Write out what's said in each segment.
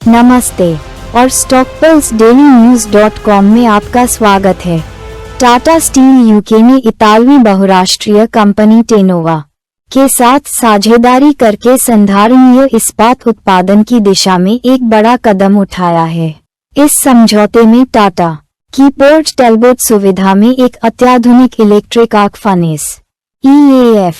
नमस्ते और stockpulseDailyNews.com में आपका स्वागत है। टाटा स्टील यूके ने इतालवी बहुराष्ट्रीय कंपनी टेनोवा के साथ साझेदारी करके संधारणीय इस्पात उत्पादन की दिशा में एक बड़ा कदम उठाया है। इस समझौते में टाटा की पोर्ट टेलबोट सुविधा में एक अत्याधुनिक इलेक्ट्रिक आर्क फर्नेस (EAF)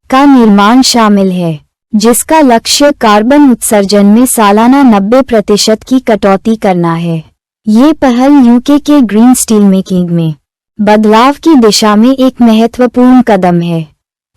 का निर्माण शामिल है, जिसका लक्ष्य कार्बन उत्सर्जन में सालाना 90% की कटौती करना है। ये पहल यूके के ग्रीन स्टील मेकिंग में बदलाव की दिशा में एक महत्वपूर्ण कदम है।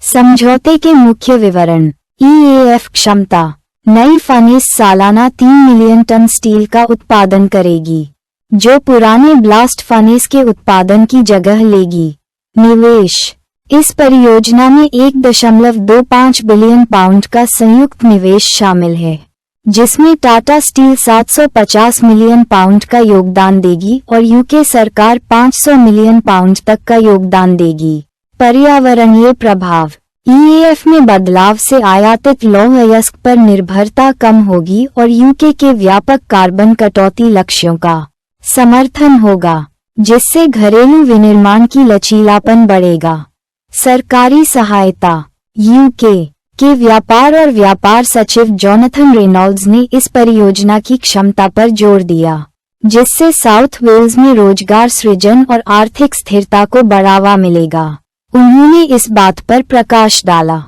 समझौते के मुख्य विवरण: EAF क्षमता: नई फर्नेस सालाना 3 मिलियन टन स्टील का उत्पादन करेगी, जो पुराने ब्लास्ट फर्नेस के उत्पादन की जगह लेगी। निवेश: इस परियोजना में 1.25 बिलियन पाउंड का संयुक्त निवेश शामिल है, जिसमें टाटा स्टील 750 मिलियन पाउंड का योगदान देगी और यूके सरकार 500 मिलियन पाउंड तक का योगदान देगी। पर्यावरणीय प्रभाव: EAF में बदलाव से आयातित लौह अयस्क पर निर्भरता कम होगी और यूके के व्यापक कार्बन कटौती लक्ष्यों का समर्थन होगा, जिससे घरेलू विनिर्माण की लचीलापन बढ़ेगा। सरकारी सहायता: यूके के व्यापार और व्यापार सचिव जोनाथन रेनॉल्ड्स ने इस परियोजना की क्षमता पर जोर दिया, जिससे साउथ वेल्स में रोजगार सृजन और आर्थिक स्थिरता को बढ़ावा मिलेगा। उन्होंने इस बात पर प्रकाश डाला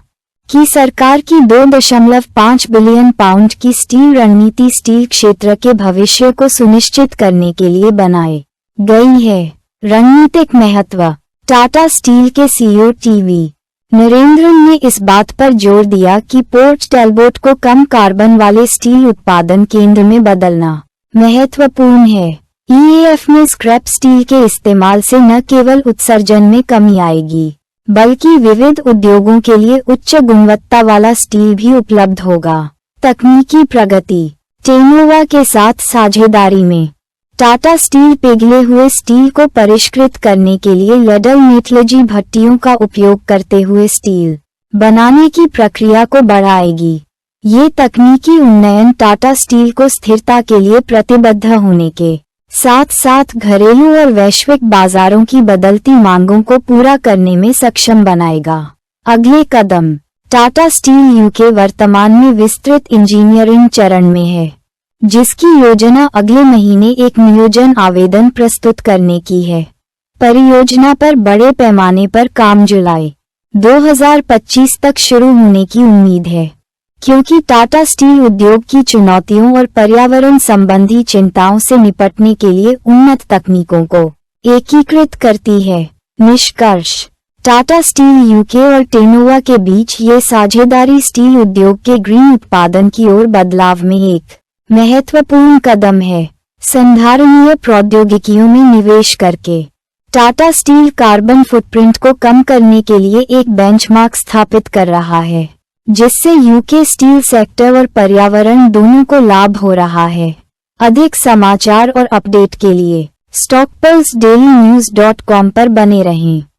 कि सरकार की 2.5 बिलियन पाउंड की स्टील रणनीति स्टील क्षेत्र के भविष्य को सुनिश्चित करने के लिए बनाई गई है। रणनीतिक महत्व: टाटा स्टील के CEO टीवी नरेंद्रन ने इस बात पर जोर दिया कि पोर्ट टेलबोट को कम कार्बन वाले स्टील उत्पादन केंद्र में बदलना महत्वपूर्ण है। EAF में स्क्रैप स्टील के इस्तेमाल से न केवल उत्सर्जन में कमी आएगी, बल्कि विविध उद्योगों के लिए उच्च गुणवत्ता वाला स्टील भी उपलब्ध होगा। तकनीकी प्रगति: टेनोवा के साथ साझेदारी में टाटा स्टील पिघले हुए स्टील को परिष्कृत करने के लिए लेडल मेटलर्जी भट्टियों का उपयोग करते हुए स्टील बनाने की प्रक्रिया को बढ़ाएगी। ये तकनीकी उन्नयन टाटा स्टील को स्थिरता के लिए प्रतिबद्ध होने के साथ साथ घरेलू और वैश्विक बाजारों की बदलती मांगों को पूरा करने में सक्षम बनाएगा। अगले कदम: टाटा स्टील यूके वर्तमान में विस्तृत इंजीनियरिंग चरण में है, जिसकी योजना अगले महीने एक नियोजन आवेदन प्रस्तुत करने की है। परियोजना पर बड़े पैमाने पर काम जुलाई 2025 तक शुरू होने की उम्मीद है, क्योंकि टाटा स्टील उद्योग की चुनौतियों और पर्यावरण संबंधी चिंताओं से निपटने के लिए उन्नत तकनीकों को एकीकृत करती है। निष्कर्ष: टाटा स्टील यूके और टेनोवा के बीच ये साझेदारी स्टील उद्योग के ग्रीन उत्पादन की ओर बदलाव में एक महत्वपूर्ण कदम है। संधारणीय प्रौद्योगिकियों में निवेश करके टाटा स्टील कार्बन फुटप्रिंट को कम करने के लिए एक बेंचमार्क स्थापित कर रहा है, जिससे यूके स्टील सेक्टर और पर्यावरण दोनों को लाभ हो रहा है। अधिक समाचार और अपडेट के लिए stockpulseDailyNews.com पर बने रहें।